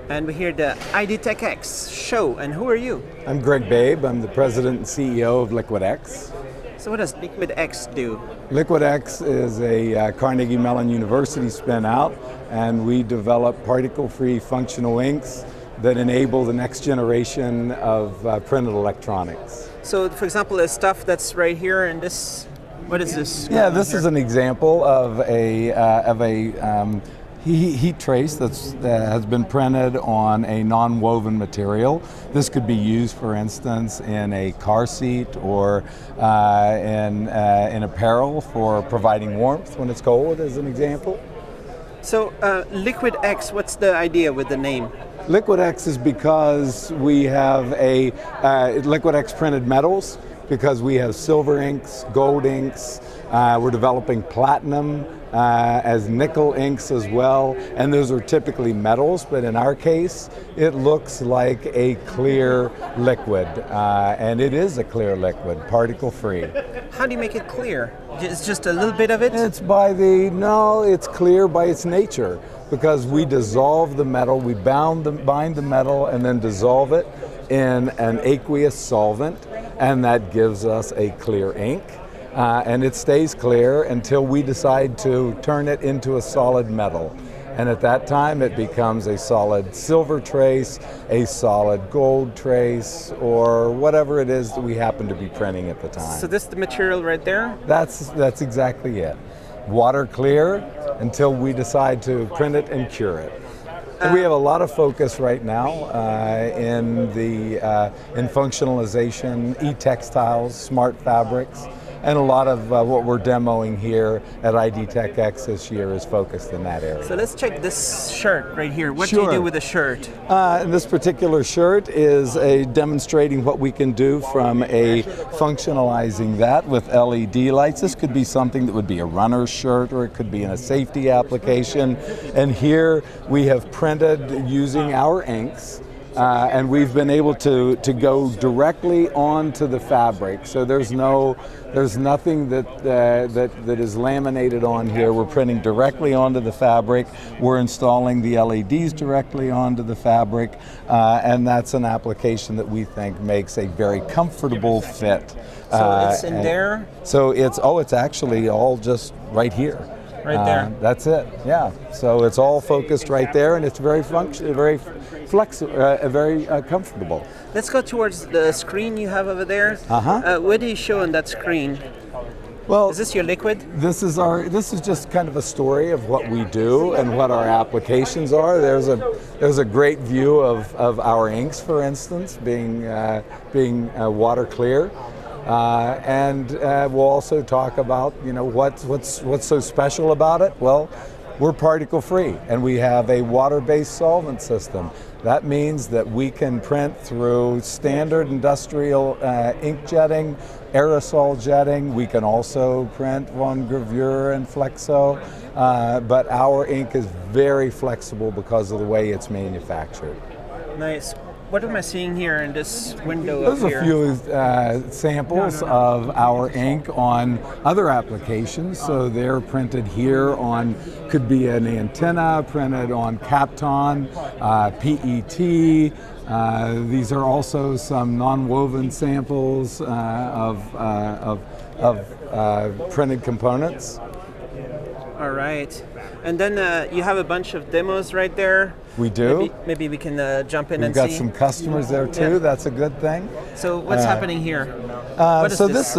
And we're here at the ID Tech X show. And who are you? I'm Greg Babe. I'm the president and CEO of LiquidX. So what does LiquidX do? LiquidX is a Carnegie Mellon University spin-out, and we develop particle-free functional inks that enable the next generation of printed electronics. So, for example, the stuff that's right here in this, what is this? Yeah, this is an example of a heat trace that has been printed on a non-woven material. This could be used, for instance, in a car seat or in apparel for providing warmth when it's cold, as an example. So, LiquidX, what's the idea with the name? LiquidX is because we have LiquidX printed metals, because we have silver inks, gold inks, we're developing platinum as nickel inks as well, and those are typically metals, but in our case, it looks like a clear liquid, and it is a clear liquid, particle-free. How do you make it clear? It's just a little bit of it? It's clear by its nature, because we dissolve the metal, we bind the metal and then dissolve it in an aqueous solvent, and that gives us a clear ink. And it stays clear until we decide to turn it into a solid metal. And at that time it becomes a solid silver trace, a solid gold trace, or whatever it is that we happen to be printing at the time. So this is the material right there? That's exactly it. Water clear until we decide to print it and cure it. And we have a lot of focus right now in functionalization, e-textiles, smart fabrics, and a lot of what we're demoing here at ID Tech X this year is focused in that area. So let's check this shirt right here. What do Sure. you do with the shirt? This particular shirt is demonstrating what we can do from functionalizing that with LED lights. This could be something that would be a runner's shirt, or it could be in a safety application. And here we have printed using our inks. And we've been able to go directly onto the fabric. So there's nothing that is laminated on here. We're printing directly onto the fabric. We're installing the LEDs directly onto the fabric, and that's an application that we think makes a very comfortable fit. So it's in there? So it's actually all just right here. Right there. That's it. Yeah. So it's all focused right there, and it's very very flexible, very comfortable. Let's go towards the screen you have over there. What do you show on that screen? Well, is this your liquid? This is just kind of a story of what we do and what our applications are. There's a great view of our inks, for instance, being water clear. And we'll also talk about, what's so special about it. Well, we're particle free, and we have a water-based solvent system. That means that we can print through standard industrial ink jetting, aerosol jetting. We can also print von gravure and flexo, but our ink is very flexible because of the way it's manufactured. Nice. What am I seeing here in this window There's up here? a few samples of our ink on other applications. So they're printed here on, could be an antenna, printed on Kapton, PET. These are also some non-woven samples of printed components. All right. And then you have a bunch of demos right there. We do. Maybe we can jump in We've and got see. some customers there too. Yeah. That's a good thing. So what's happening here? So this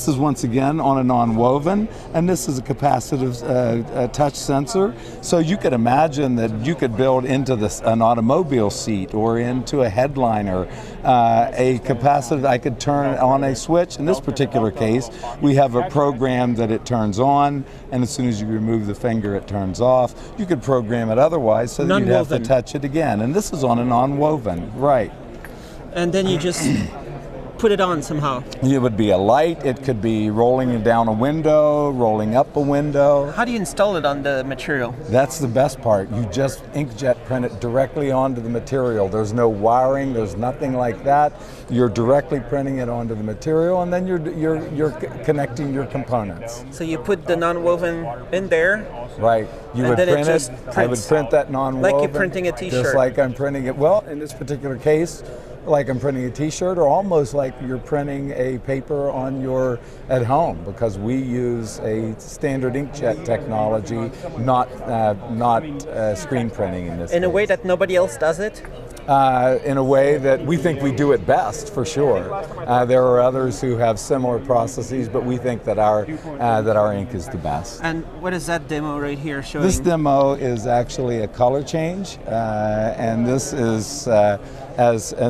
is once again on a non-woven, and this is a capacitive touch sensor. So you could imagine that you could build into an automobile seat or into a headliner a capacitive. I could turn on a switch. In this particular case, we have a program that it turns on, and as soon as you remove the finger, it turns off. You could program it otherwise, so that you'd have to touch it again. And this is on a non-woven, right? And then you just put it on somehow? It would be a light, it could be rolling down a window, rolling up a window. How do you install it on the material? That's the best part. You just inkjet print it directly onto the material. There's no wiring, there's nothing like that. You're directly printing it onto the material, and then you're connecting your components. So you put the non-woven in there. Right. You And would then it print it. just I would prints. print that non-woven. Like you're printing a t-shirt. Just like I'm printing it. Well, in this particular case, like I'm printing a t-shirt, or almost like you're printing a paper on your at home, because we use a standard inkjet technology, not screen printing in this In a case. way that nobody else does it? In a way that we think we do it best, for sure. There are others who have similar processes, but we think that our ink is the best. And what is that demo right here showing? This demo is actually a color change, and this is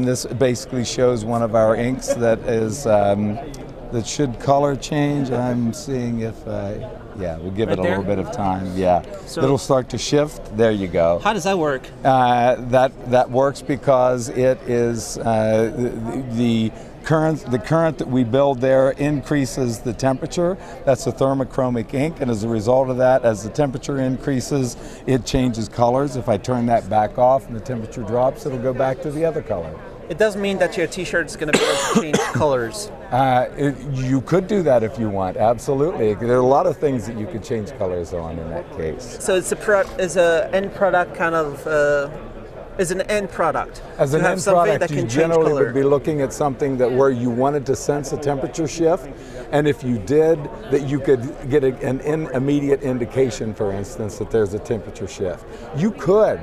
this basically shows one of our inks that is that should color change. I'm seeing if we'll give it a little bit of time. Yeah, So it'll start to shift. There you go. how does that work? That works because it is the current that we build there increases the temperature. That's a thermochromic ink, and as a result of that, as the temperature increases, it changes colors. If I turn that back off and the temperature drops, it'll go back to the other color. It doesn't mean that your t-shirt is going to be able to change colors. You could do that if you want, absolutely. There are a lot of things that you could change colors on in that case. So it's a end product kind of is an end product. As an You have end something product, that you can change generally color. would be looking at something that where you wanted to sense a temperature shift, and if you did, that you could get an immediate indication, for instance, that there's a temperature shift. You could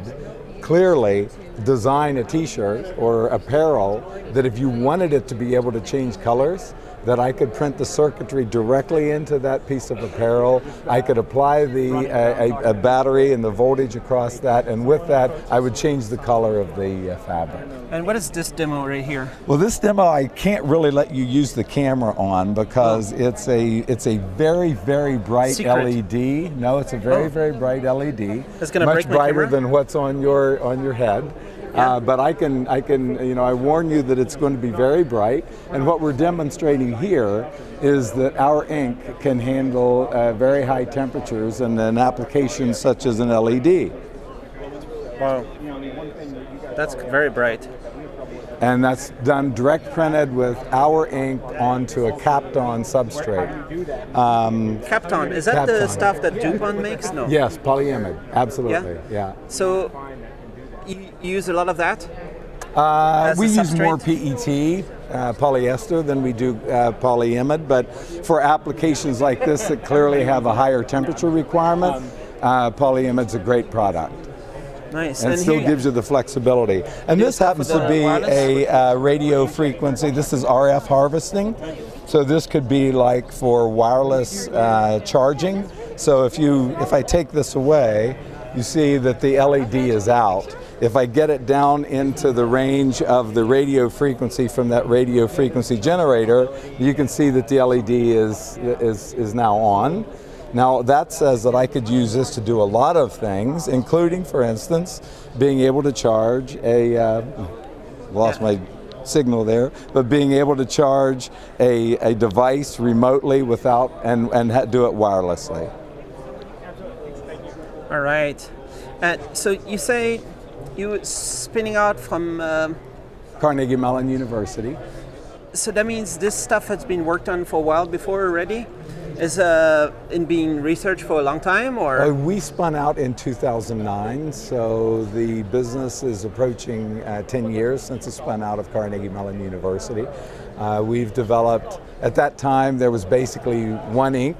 clearly design a t-shirt or apparel that if you wanted it to be able to change colors, that I could print the circuitry directly into that piece of apparel. I could apply a battery and the voltage across that, and with that, I would change the color of the fabric. And what is this demo right here? Well, this demo I can't really let you use the camera on because it's a very, very bright Secret. LED. No, it's a very, very bright LED. It's gonna much break my brighter camera? than what's on your head. But I can, I warn you that it's going to be very bright. And what we're demonstrating here is that our ink can handle very high temperatures in an application such as an LED. Wow, that's very bright. And that's done direct printed with our ink onto a Kapton substrate. Kapton, is that the Kapton. stuff that DuPont makes? No. Yes, polyimide, absolutely, yeah. So you use a lot of that? As We a use more substrate? PET, polyester, than we do polyimide, but for applications like this that clearly have a higher temperature requirement, polyimide's a great product. Nice. And it still here- gives you the flexibility. And this happens to be a radio frequency. This is RF harvesting. So this could be like for wireless charging. So if I take this away, you see that the LED is out. If I get it down into the range of the radio frequency from that radio frequency generator, you can see that the LED is now on. Now that says that I could use this to do a lot of things, including, for instance, being able to charge lost my signal there, but being able to charge a device remotely without and do it wirelessly. All right. So you say you spinning out from. Carnegie Mellon University. So that means this stuff has been worked on for a while before already? Is in being researched for a long time, or? We spun out in 2009, so the business is approaching 10 years since it spun out of Carnegie Mellon University. We've developed, at that time there was basically one ink,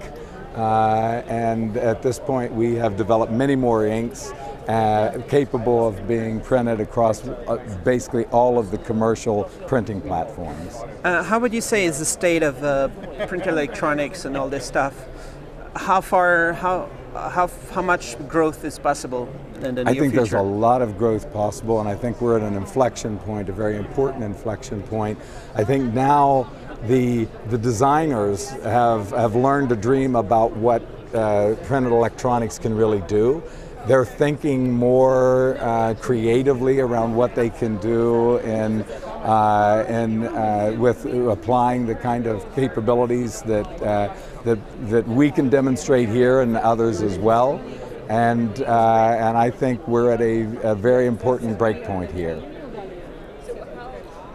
and at this point we have developed many more inks capable of being printed across basically all of the commercial printing platforms. How would you say is the state of print electronics and all this stuff? How much growth is possible in the near I think future? there's a lot of growth possible, and I think we're at an inflection point, a very important inflection point. I think now the designers have learned to dream about what printed electronics can really do. They're thinking more creatively around what they can do in and with applying the kind of capabilities that we can demonstrate here and others as well. And I think we're at a very important breakpoint here.